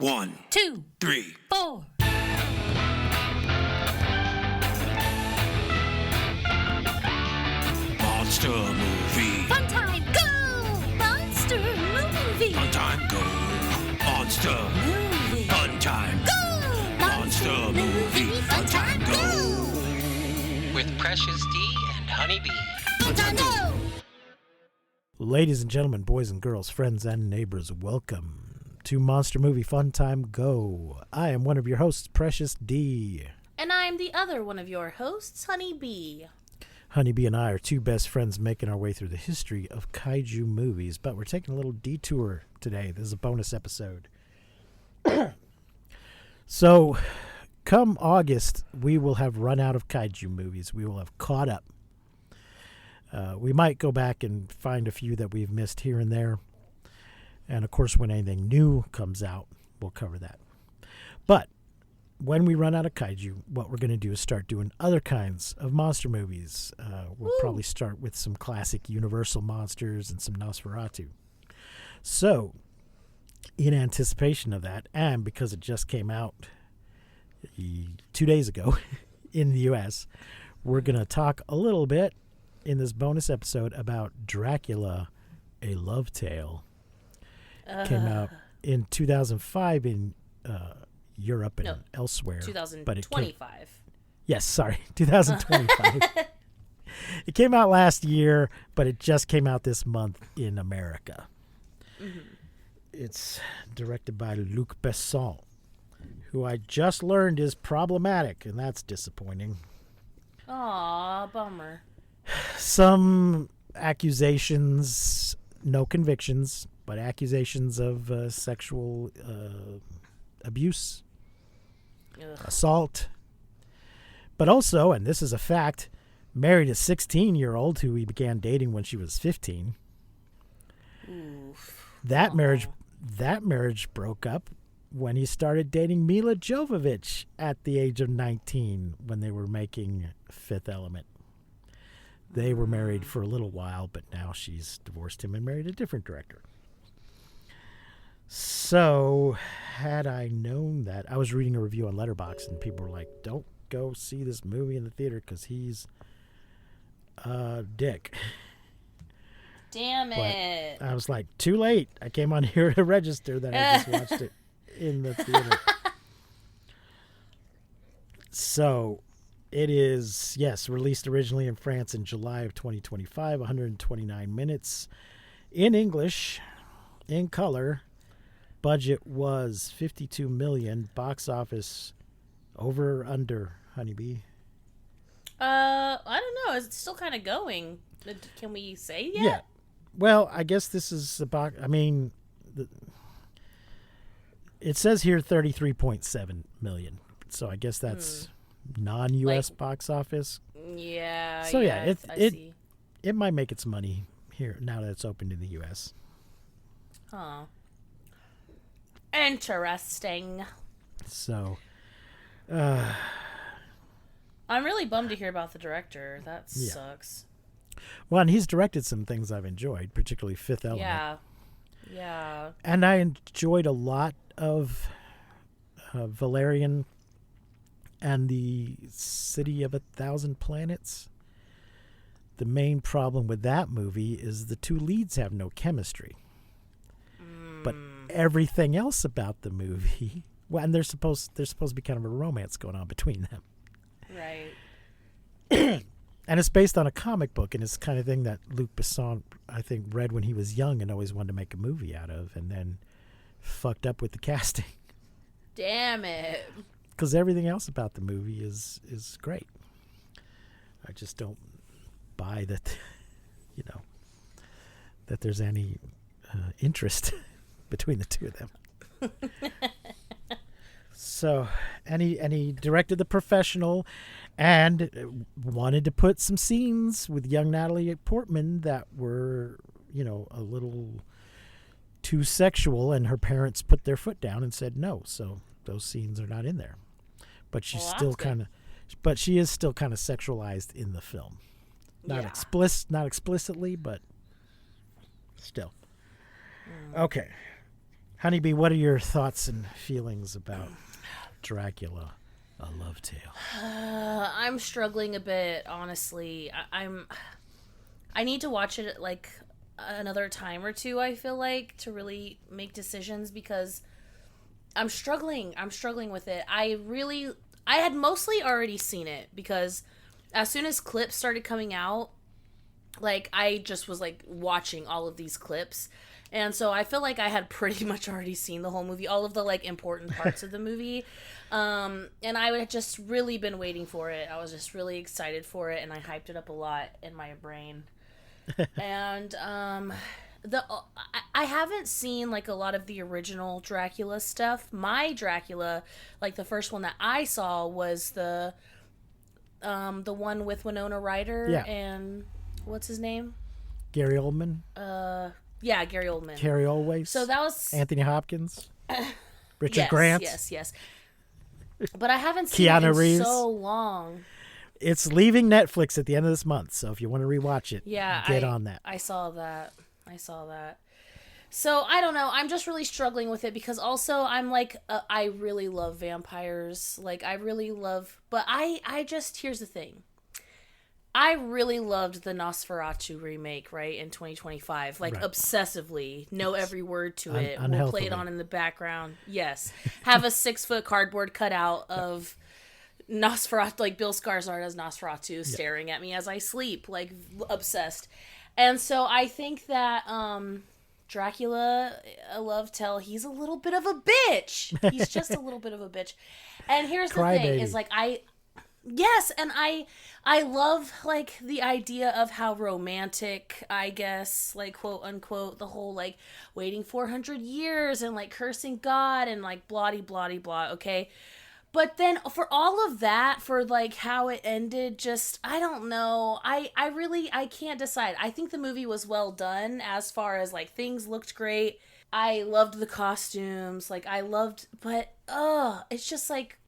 1, 2, 3, 4. Monster movie. Fun time, go! Monster movie. Fun time, go. Monster. Movie. Fun time. Go! Monster movie. Fun time, go. With Precious D and Honey Bee. Fun time, go! Ladies and gentlemen, boys and girls, friends and neighbors, welcome to Monster Movie Fun Time Go. I am one of your hosts, Precious D. And I'm the other one of your hosts, Honey Bee. Honeybee and I are two best friends making our way through the history of kaiju movies, but we're taking a little detour today. This is a bonus episode. So, come August, we will have run out of kaiju movies. We will have caught up. We might go back and find a few that we've missed here and there. And, of course, when anything new comes out, we'll cover that. But when we run out of kaiju, what we're going to do is start doing other kinds of monster movies. We'll probably start with some classic Universal monsters and some Nosferatu. So, in anticipation of that, and because it just came out 2 days ago in the U.S., we're going to talk a little bit in this bonus episode about Dracula, A Love Tale. Came out in 2005 in Europe and elsewhere. 2025. Yes, sorry, 2025. It came out last year, but it just came out this month in America. Mm-hmm. It's directed by Luc Besson, who I just learned is problematic, and that's disappointing. Aw, bummer. Some accusations, no convictions, but accusations of sexual abuse, assault. But also, and this is a fact, married a 16-year-old who he began dating when she was 15. Oof. That marriage broke up when he started dating Mila Jovovich at the age of 19 when they were making Fifth Element. They were married for a little while, but now she's divorced him and married a different director. So, had I known that, I was reading a review on Letterboxd, and people were like, don't go see this movie in the theater because he's a dick. Damn it. But I was like, too late. I came on here to register that I just watched it in the theater. So, it is, yes, released originally in France in July of 2025, 129 minutes in English, in color. Budget was $52 million. Box office over or under, Honeybee? I don't know. Is it still kind of going? Can we say yet? Yeah. Well, I guess this is about, it says here 33.7 million. So I guess that's non-U.S. box office. Yeah. So yeah, I see. It might make its money here now that it's opened in the U.S. Huh. Interesting. So, I'm really bummed to hear about the director. That sucks. Well, and he's directed some things I've enjoyed, particularly Fifth Element. Yeah. And I enjoyed a lot of Valerian and the City of a Thousand Planets. The main problem with that movie is the two leads have no chemistry. But everything else about the movie, well, and there's supposed to be kind of a romance going on between them. Right. And it's based on a comic book, and it's the kind of thing that Luc Besson, I think, read when he was young and always wanted to make a movie out of, and then fucked up with the casting. Damn it. Because everything else about the movie is great. I just don't buy that, that there's any interest between the two of them. So, and he directed The Professional and wanted to put some scenes with young Natalie Portman that were, a little too sexual, and her parents put their foot down and said no. So those scenes are not in there. But she's still she is still kind of sexualized in the film. Not explicitly, but still. Okay. Honeybee, what are your thoughts and feelings about Dracula, A Love Tale? I'm struggling a bit, honestly. I need to watch it like another time or two, I feel like, to really make decisions because I'm struggling. I'm struggling with it. I had mostly already seen it because as soon as clips started coming out, like I just was like watching all of these clips. And so I feel like I had pretty much already seen the whole movie, all of the like important parts of the movie. And I had just really been waiting for it. I was just really excited for it and I hyped it up a lot in my brain. And I haven't seen like a lot of the original Dracula stuff. My Dracula, like the first one that I saw was the one with Winona Ryder and what's his name? Gary Oldman? Yeah, Gary Oldman. Carrie Always. So that was Anthony Hopkins. Richard Grant. Yes. But I haven't seen Keanu it in Reeves. so long. It's leaving Netflix at the end of this month, so if you want to rewatch it, get on that. I saw that. So I don't know. I'm just really struggling with it because also I'm like, I really love vampires. Like I really love, but I just, here's the thing. I really loved the Nosferatu remake, right, in 2025. Like, obsessively. Know every word to it. We'll play it on in the background. Yes. Have a 6-foot cardboard cutout of Nosferatu, like Bill Skarsgård as Nosferatu, staring at me as I sleep. Like, obsessed. And so I think that Dracula, A Love Tale, he's a little bit of a bitch. He's just a little bit of a bitch. And here's the thing, is like, yes, and I love, like, the idea of how romantic, I guess, like, quote, unquote, the whole, like, waiting 400 years and, like, cursing God and, like, blah, okay? But then for all of that, for, like, how it ended, just, I don't know. I can't decide. I think the movie was well done as far as, like, things looked great. I loved the costumes. Like, but, it's just, like,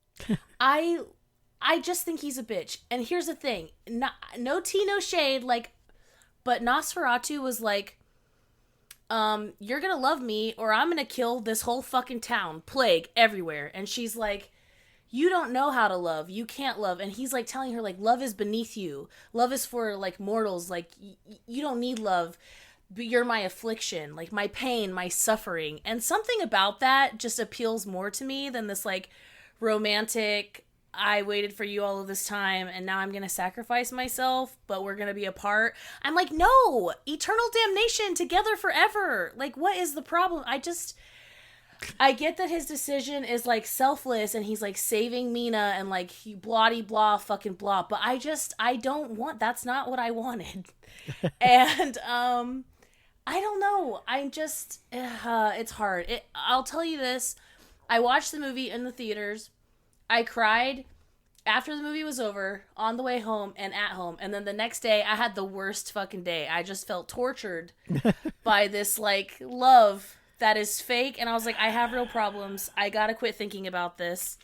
I just think he's a bitch. And here's the thing. No tea, no shade. Like, but Nosferatu was like, you're gonna love me or I'm gonna kill this whole fucking town. Plague everywhere. And she's like, you don't know how to love. You can't love. And he's like telling her, like, love is beneath you. Love is for, like, mortals. Like, you don't need love. But you're my affliction. Like, my pain, my suffering. And something about that just appeals more to me than this, like, romantic, I waited for you all of this time and now I'm going to sacrifice myself, but we're going to be apart. I'm like, no, eternal damnation, together forever. Like, what is the problem? I get that his decision is like selfless and he's like saving Mina and like blah fucking blah, but I don't want, that's not what I wanted. And, I don't know. I'm just, it's hard. I'll tell you this. I watched the movie in the theaters. I cried after the movie was over, on the way home, and at home. And then the next day, I had the worst fucking day. I just felt tortured by this, like, love that is fake. And I was like, I have real problems. I gotta quit thinking about this.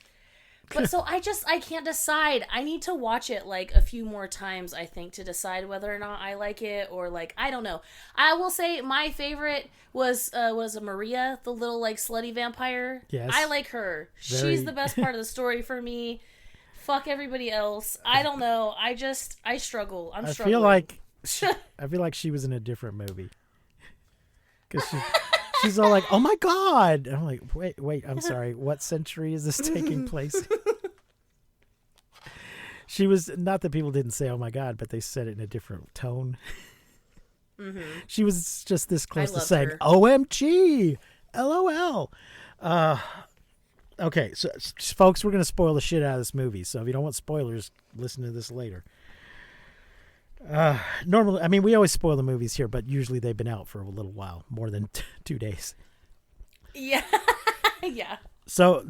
But so I can't decide. I need to watch it, like, a few more times, I think, to decide whether or not I like it or, like, I don't know. I will say my favorite was Maria, the little, like, slutty vampire. Yes. I like her. She's the best part of the story for me. Fuck everybody else. I don't know. I struggle. I'm struggling. I feel like she was in a different movie. Because she's all like, oh my God. And I'm like, wait, I'm sorry. What century is this taking place in? She was, not that people didn't say, oh my God, but they said it in a different tone. Mm-hmm. She was just this close to saying, her. OMG, LOL. Okay, so folks, we're going to spoil the shit out of this movie. So if you don't want spoilers, listen to this later. Normally, I mean, we always spoil the movies here, but usually they've been out for a little while, more than 2 days. Yeah. Yeah. So,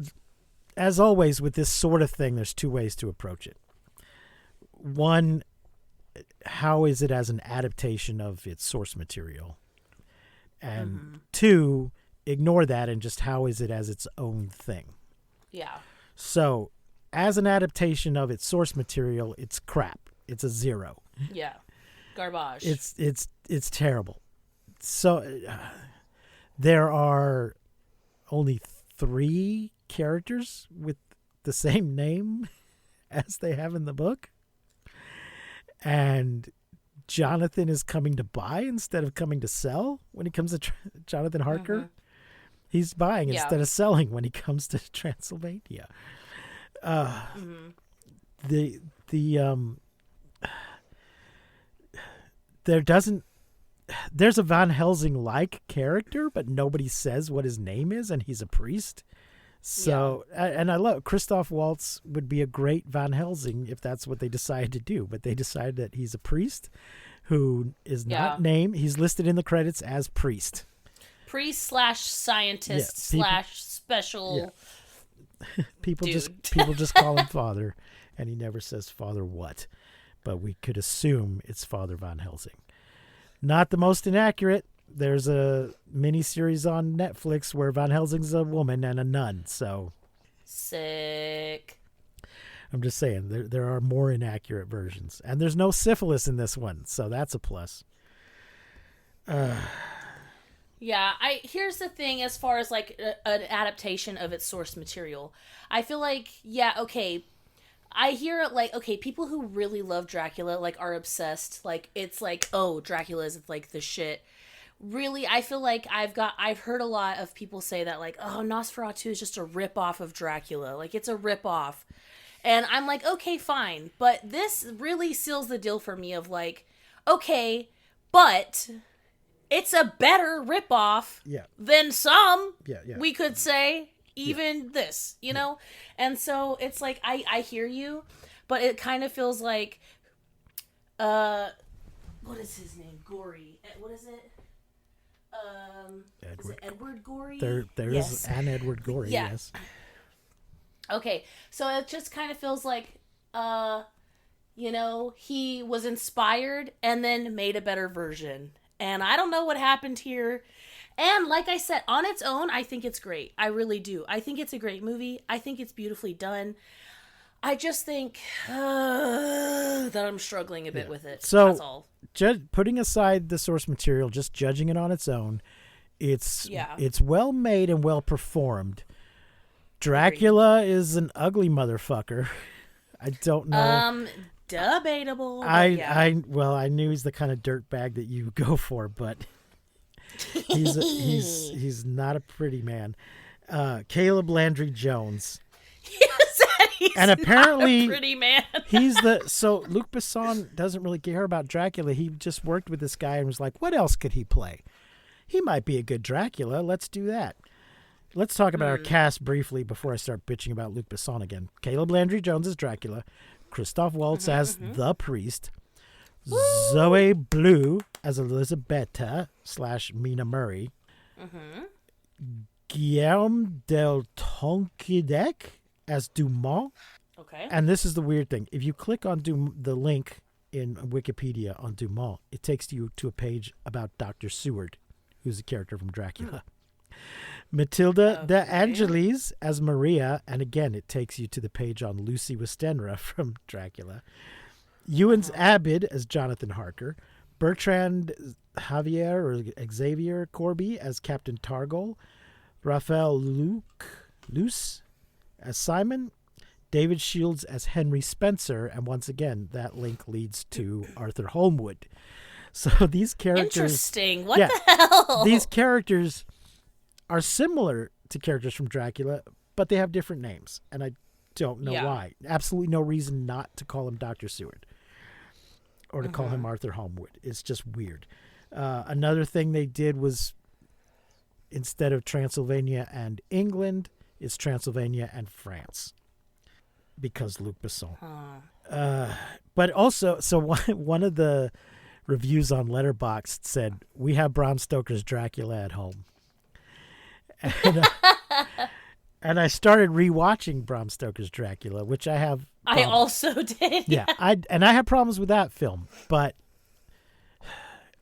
as always, with this sort of thing, there's 2 ways to approach it. One, how is it as an adaptation of its source material? And 2, ignore that and just how is it as its own thing? Yeah. So, as an adaptation of its source material, it's crap. It's a 0. Yeah. Garbage. It's terrible. So there are only 3 characters with the same name as they have in the book. And Jonathan is coming to buy instead of coming to sell when he comes to Jonathan Harker. He's buying instead of selling when he comes to Transylvania. There's a Van Helsing-like character, but nobody says what his name is, and he's a priest. So, and I love Christoph Waltz would be a great Van Helsing if that's what they decided to do, but they decided that he's a priest who is not named. He's listed in the credits as priest. Priest / scientist / special. Yeah. People dude. just call him Father, and he never says Father what, but we could assume it's Father Van Helsing. Not the most inaccurate. There's a miniseries on Netflix where Van Helsing's a woman and a nun. So sick. I'm just saying there are more inaccurate versions, and there's no syphilis in this one, so that's a plus. Yeah, here's the thing as far as like an adaptation of its source material. I feel like I hear like people who really love Dracula like are obsessed. Like it's like, oh, Dracula is like the shit. Really, I feel like I've heard a lot of people say that like, oh, Nosferatu is just a rip-off of Dracula. Like it's a rip-off. And I'm like, okay, fine. But this really seals the deal for me of like, okay, but it's a better rip-off than some, we could say, even this, you know? And so it's like, I hear you, but it kind of feels like, what is his name? Gory. What is it? Is it Edward Gorey? There is an Edward Gorey, yes. Okay, so it just kind of feels like, he was inspired and then made a better version. And I don't know what happened here. And like I said, on its own, I think it's great. I really do. I think it's a great movie. I think it's beautifully done. I just think that I'm struggling a bit with it. So, that's all. Putting aside the source material, just judging it on its own, it's well made and well performed. Dracula is an ugly motherfucker. I don't know. Debatable. I knew he's the kind of dirtbag that you go for, but he's not a pretty man. Caleb Landry Jones. And apparently, not a pretty man. So Luc Besson doesn't really care about Dracula. He just worked with this guy and was like, what else could he play? He might be a good Dracula. Let's do that. Let's talk about our cast briefly before I start bitching about Luc Besson again. Caleb Landry Jones as Dracula. Christoph Waltz as the priest. Woo! Zoe Blue as Elisabetta / Mina Murray. Guillaume del Tonquedec as Dumont. Okay. And this is the weird thing. If you click on the link in Wikipedia on Dumont, it takes you to a page about Dr. Seward, who's a character from Dracula. Matilda de Angelis as Maria, and again, it takes you to the page on Lucy Westenra from Dracula. Ewan's Abid as Jonathan Harker. Bertrand Javier or Xavier Corby as Captain Targol. Raphael Luce as Simon. David Shields as Henry Spencer, and once again, that link leads to Arthur Holmwood. So these characters... Interesting. What the hell? These characters are similar to characters from Dracula, but they have different names, and I don't know why. Absolutely no reason not to call him Dr. Seward or to call him Arthur Holmwood. It's just weird. Another thing they did was, instead of Transylvania and England, it's Transylvania and France, because Luc Besson. But also, so one of the reviews on Letterboxd said, we have Bram Stoker's Dracula at home. And I started rewatching Bram Stoker's Dracula, which I have. I also did. Yeah, I have problems with that film, but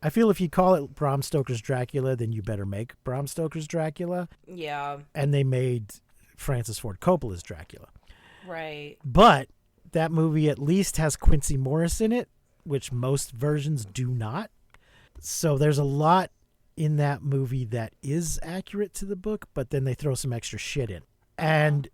I feel if you call it Bram Stoker's Dracula, then you better make Bram Stoker's Dracula. Yeah. And they made Francis Ford Coppola's Dracula. Right. But that movie at least has Quincy Morris in it, which most versions do not. So there's a lot in that movie that is accurate to the book, but then they throw some extra shit in. And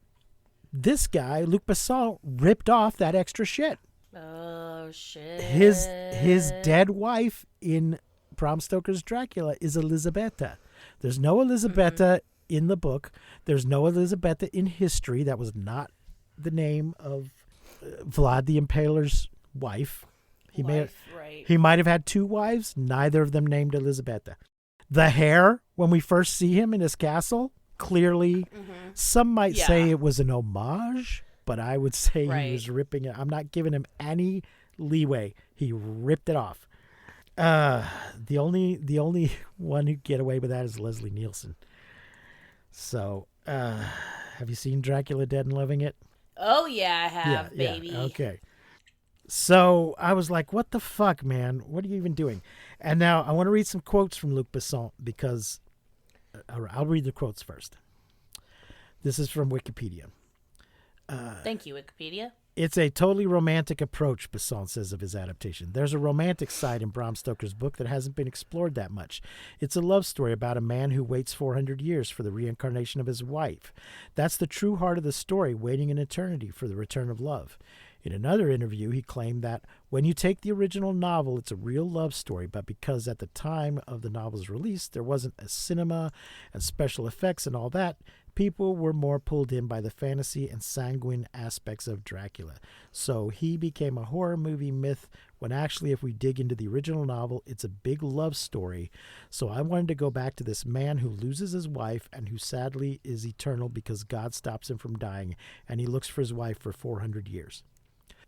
this guy, Luc Besson, ripped off that extra shit. Oh, shit. His dead wife in Bram Stoker's Dracula is Elisabetta. There's no Elisabetta in the book. There's no Elisabetta in history. That was not the name of Vlad the Impaler's wife. He might have had 2 wives, neither of them named Elisabetta. The hair, when we first see him in his castle, clearly, some might say it was an homage, but I would say he was ripping it. I'm not giving him any leeway. He ripped it off. The only one who get away with that is Leslie Nielsen. So, have you seen Dracula Dead and Loving It? Oh yeah, I have, baby. Yeah, okay. So I was like, what the fuck, man? What are you even doing? And now I want to read some quotes from Luc Besson because I'll read the quotes first. This is from Wikipedia. Thank you, Wikipedia. It's a totally romantic approach, Besson says of his adaptation. There's a romantic side in Bram Stoker's book that hasn't been explored that much. It's a love story about a man who waits 400 years for the reincarnation of his wife. That's the true heart of the story, waiting an eternity for the return of love. In another interview, he claimed that when you take the original novel, it's a real love story, but because at the time of the novel's release, there wasn't a cinema and special effects and all that, people were more pulled in by the fantasy and sanguine aspects of Dracula. So he became a horror movie myth when actually, if we dig into the original novel, it's a big love story. So I wanted to go back to this man who loses his wife and who sadly is eternal because God stops him from dying, and he looks for his wife for 400 years.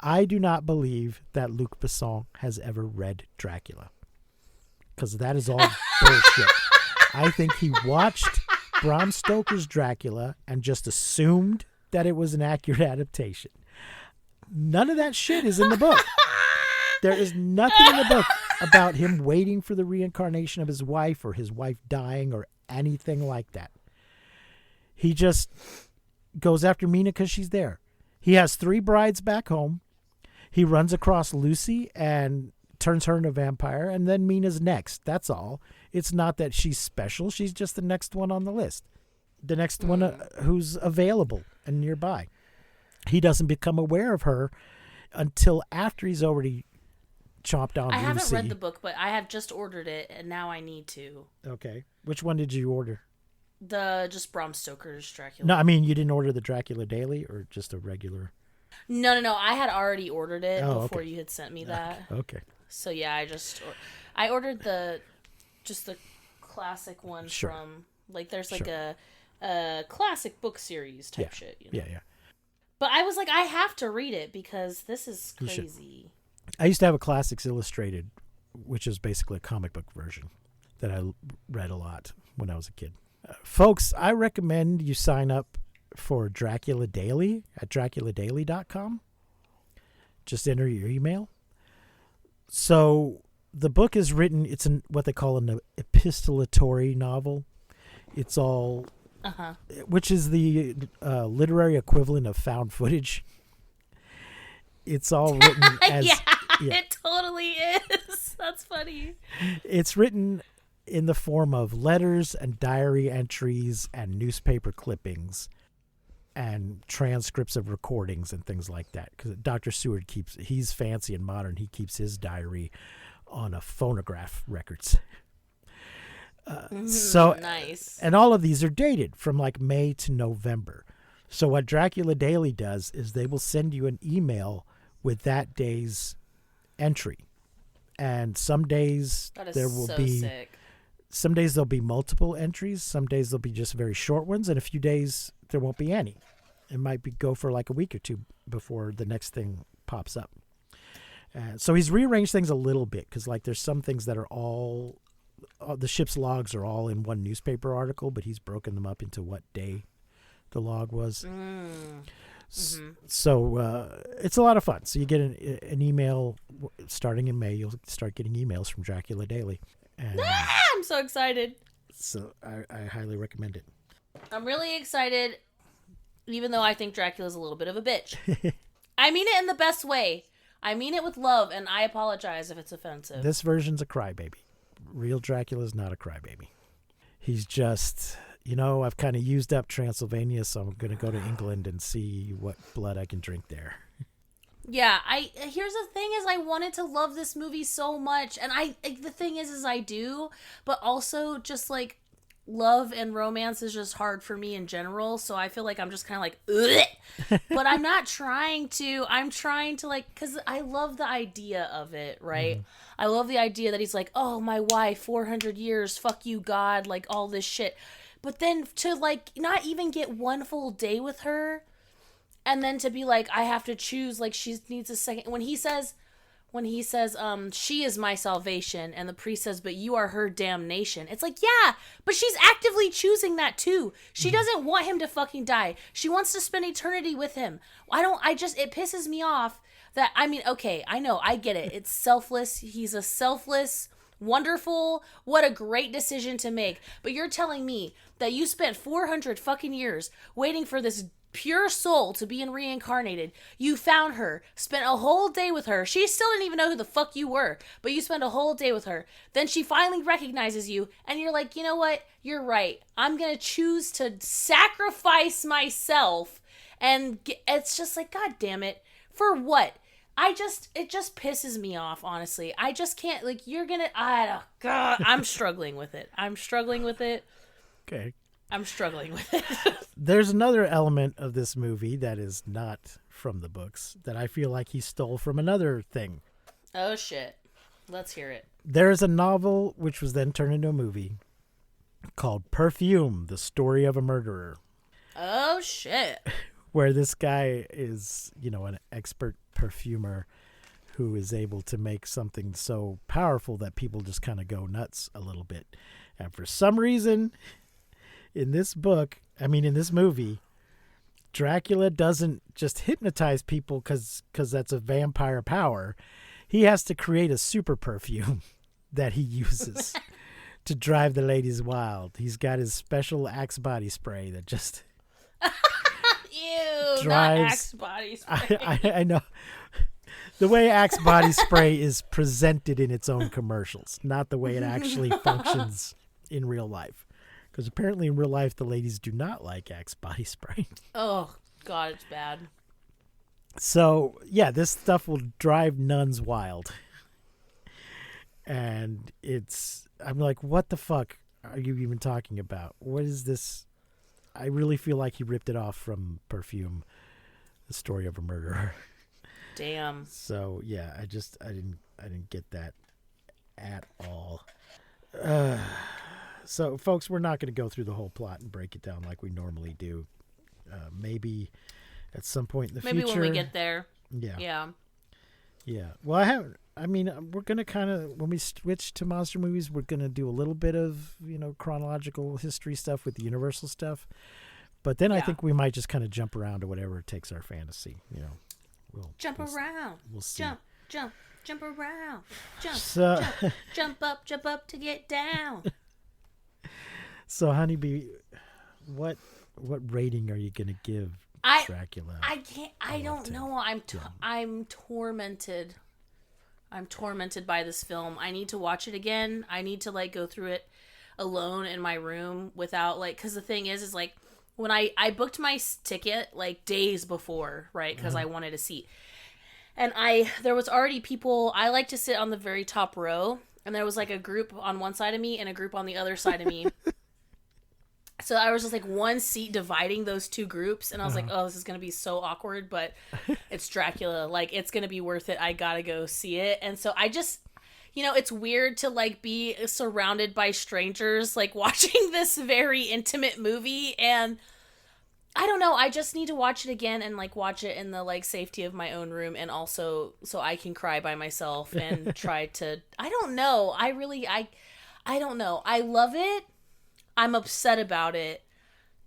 I do not believe that Luc Besson has ever read Dracula, because that is all bullshit. I think he watched Bram Stoker's Dracula and just assumed that it was an accurate adaptation. None of that shit is in the book. There is nothing in the book about him waiting for the reincarnation of his wife or his wife dying or anything like that. He just goes after Mina because she's there. He has 3 brides back home. He runs across Lucy and turns her into a vampire, and then Mina's next. That's all. It's not that she's special. She's just the next one on the list. The next one who's available and nearby. He doesn't become aware of her until after he's already chomped on Lucy. I haven't read the book, but I have just ordered it, and now I need to. Okay. Which one did you order? Just Bram Stoker's Dracula. No, I mean, you didn't order the Dracula Daily or just a regular? No. I had already ordered it before okay. you had sent me that. Okay. So yeah, I ordered the classic one Sure. from, like, there's like a classic book series type shit. You know? Yeah. But I was like, I have to read it because this is You should. crazy. I used to have a Classics Illustrated, which is basically a comic book version that I read a lot when I was a kid. Folks, I recommend you sign up for Dracula Daily at draculadaily.com. Just enter your email. So the book is written, it's what they call an epistolatory novel. It's all, which is the literary equivalent of found footage. It's all written as... yeah, it totally is. That's funny. It's written in the form of letters and diary entries and newspaper clippings and transcripts of recordings and things like that. Because Dr. Seward he's fancy and modern. He keeps his diary on a phonograph records. So nice. And all of these are dated from like May to November. So what Dracula Daily does is they will send you an email with that day's entry. And some days there will be sick. Some days there'll be multiple entries. Some days there'll be just very short ones, and a few days there won't be any. It might go for like a week or two before the next thing pops up. So he's rearranged things a little bit because like there's some things that are all the ship's logs are all in one newspaper article, but he's broken them up into what day the log was. So it's a lot of fun. So you get an email starting in May. You'll start getting emails from Dracula Daily. And, I'm so excited. So I highly recommend it. I'm really excited, even though I think Dracula's a little bit of a bitch. I mean it in the best way. I mean it with love, and I apologize if it's offensive. This version's a crybaby. real Dracula's not a crybaby. He's just, I've kind of used up Transylvania, so I'm going to go to England and see what blood I can drink there. Yeah, here's the thing is I wanted to love this movie so much, and the thing is I do, but also just like love and romance is just hard for me in general, so I feel like I'm just kind of like ugh. But I'm not trying to. I'm trying to like, because I love the idea of it, right? Mm-hmm. I love the idea that he's like, oh, my wife, 400 years, fuck you, God, like all this shit. But then to like not even get one full day with her, and then to be like, I have to choose, like she needs a second. When he says, she is my salvation, and the priest says, but you are her damnation. It's like, yeah, but she's actively choosing that too. She doesn't want him to fucking die. She wants to spend eternity with him. It pisses me off that, okay, I know, I get it. It's selfless. He's a selfless, wonderful, what a great decision to make. But you're telling me that you spent 400 fucking years waiting for this pure soul to be reincarnated. You found her, spent a whole day with her. She still didn't even know who the fuck you were, but you spent a whole day with her. Then she finally recognizes you, and you're like, you know what? You're right. I'm gonna choose to sacrifice myself. And it's just like, God damn it. For what? It just pisses me off, honestly. I just can't, like, God, I'm struggling with it. Okay. I'm struggling with it. There's another element of this movie that is not from the books that I feel like he stole from another thing. Oh, shit. Let's hear it. There is a novel which was then turned into a movie called Perfume, The Story of a Murderer. Oh, shit. Where this guy is, an expert perfumer who is able to make something so powerful that people just kind of go nuts a little bit. And for some reason, in this movie, Dracula doesn't just hypnotize people because that's a vampire power. He has to create a super perfume that he uses to drive the ladies wild. He's got his special Axe body spray that just Ew, drives. not Axe body spray. I know. The way Axe body spray is presented in its own commercials, not the way it actually functions in real life. Because apparently in real life, the ladies do not like Axe body spray. Oh, God, it's bad. So, yeah, this stuff will drive nuns wild. And I'm like, what the fuck are you even talking about? What is this? I really feel like he ripped it off from Perfume, The Story of a Murderer. Damn. So, yeah, I didn't get that at all. So, folks, we're not going to go through the whole plot and break it down like we normally do. Maybe at some point in the future. Maybe when we get there. Yeah. Yeah. Well, we're going to kind of, when we switch to monster movies, we're going to do a little bit of, chronological history stuff with the Universal stuff. But then I think we might just kind of jump around to whatever takes our fantasy. We'll jump around. We'll see. Jump around. Jump up to get down. So, Honeybee, what rating are you going to give Dracula? I can't. I don't know. I'm tormented. I'm tormented by this film. I need to watch it again. I need to go through it alone in my room without because the thing is when I booked my ticket days before, right? Because I wanted a seat, and there was already people. I like to sit on the very top row, and there was a group on one side of me and a group on the other side of me. So I was just one seat dividing those two groups, and I was like, oh, this is going to be so awkward, but it's Dracula. It's going to be worth it. I got to go see it. And so I just, it's weird to be surrounded by strangers, watching this very intimate movie. And I don't know. I just need to watch it again and watch it in the safety of my own room, and also so I can cry by myself and try to, I don't know. I don't know. I love it. I'm upset about it.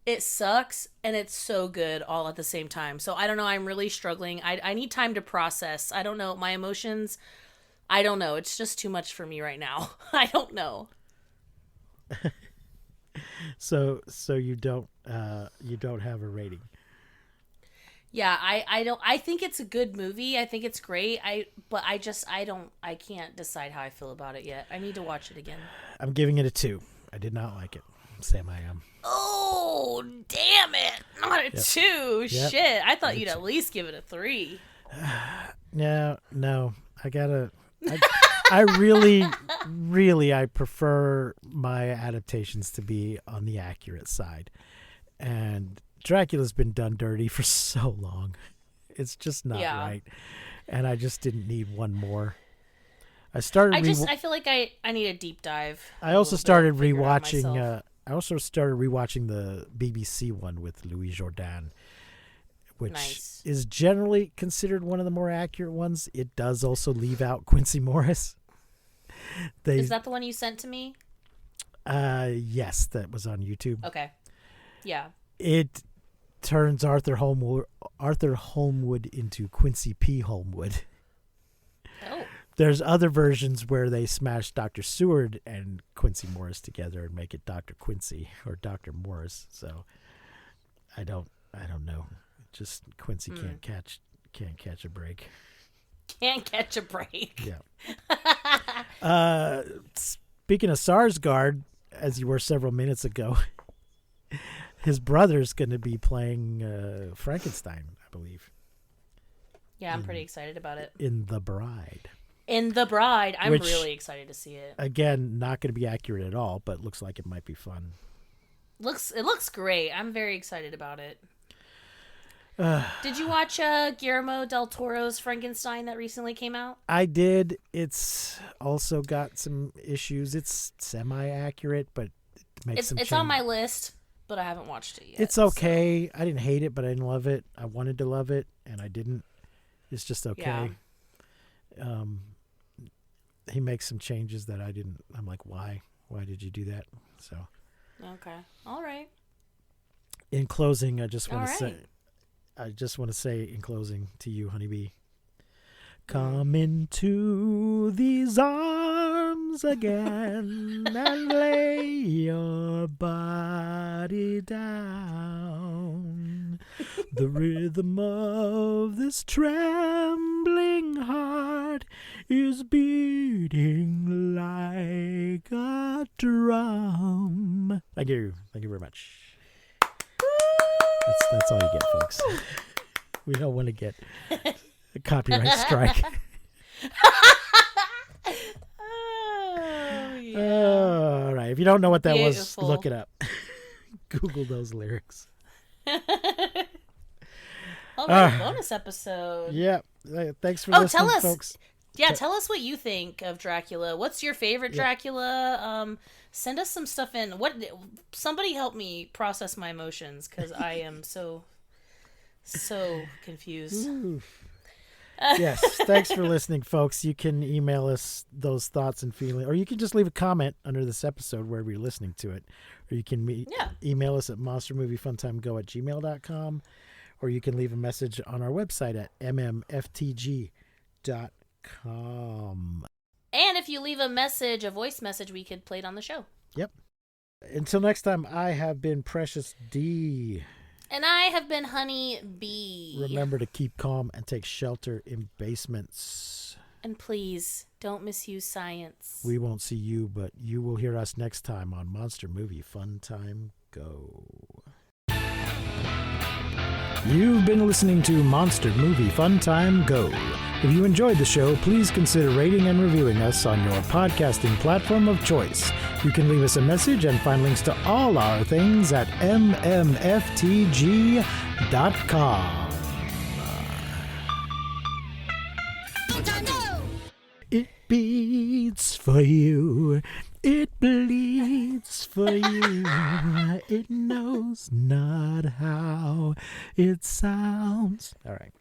It sucks, and it's so good all at the same time. So I don't know. I'm really struggling. I need time to process. I don't know. My emotions, I don't know. It's just too much for me right now. I don't know. So you don't have a rating? Yeah, I think it's a good movie. I think it's great. I can't decide how I feel about it yet. I need to watch it again. I'm giving it a 2. I did not like it. Sam, I am. Oh, damn it. Not a 2. Yep. Shit. I thought you'd at least give it a 3. No. I really, I prefer my adaptations to be on the accurate side. And Dracula's been done dirty for so long. It's just not right. And I just didn't need one more. I feel like I need a deep dive. I also started rewatching the BBC one with Louis Jourdan, which is generally considered one of the more accurate ones. It does also leave out Quincy Morris. Is that the one you sent to me? Yes, that was on YouTube. Okay. Yeah. It turns Arthur Holmwood into Quincy P. Holmwood. Oh. There's other versions where they smash Dr. Seward and Quincy Morris together and make it Dr. Quincy or Dr. Morris. So I don't know. Just Quincy can't catch a break. Can't catch a break. Yeah. Speaking of Sarsgaard, as you were several minutes ago, his brother's going to be playing Frankenstein, I believe. Yeah, I'm pretty excited about it. In The Bride. I'm really excited to see it. Again, not going to be accurate at all, but looks like it might be fun. It looks great. I'm very excited about it. Did you watch Guillermo del Toro's Frankenstein that recently came out? I did. It's also got some issues. It's semi-accurate, but it's on my list, but I haven't watched it yet. It's okay. So. I didn't hate it, but I didn't love it. I wanted to love it, and I didn't. It's just okay. Yeah. He makes some changes that I didn't. I'm like, why? Why did you do that? So. Okay. All right. In closing, I just want to say in closing to you, Honeybee, come into these arms again and lay your body down. The rhythm of this trembling heart is beating like a drum. Thank you. Thank you very much. That's all you get, folks. We don't want to get a copyright strike. Oh, yeah. All right. If you don't know what that was, look it up. Google those lyrics. Bonus episode. Yeah. Thanks for listening, folks. Yeah, tell us what you think of Dracula. What's your favorite Dracula? Send us some stuff in. Somebody help me process my emotions because I am so confused. Yes, thanks for listening, folks. You can email us those thoughts and feelings, or you can just leave a comment under this episode wherever you're listening to it, or you can email us at monstermoviefuntimego@gmail.com, or you can leave a message on our website at mmftg.com. And if you leave a voice message, we could play it on the show. Yep. Until next time, I have been Precious D. And I have been Honey B. Remember to keep calm and take shelter in basements. And please, don't misuse science. We won't see you, but you will hear us next time on Monster Movie Fun Time Go. You've been listening to Monster Movie Fun Time Go. If you enjoyed the show, please consider rating and reviewing us on your podcasting platform of choice. You can leave us a message and find links to all our things at mmftg.com. It beats for you. It bleeds for you. It knows not how it sounds. All right.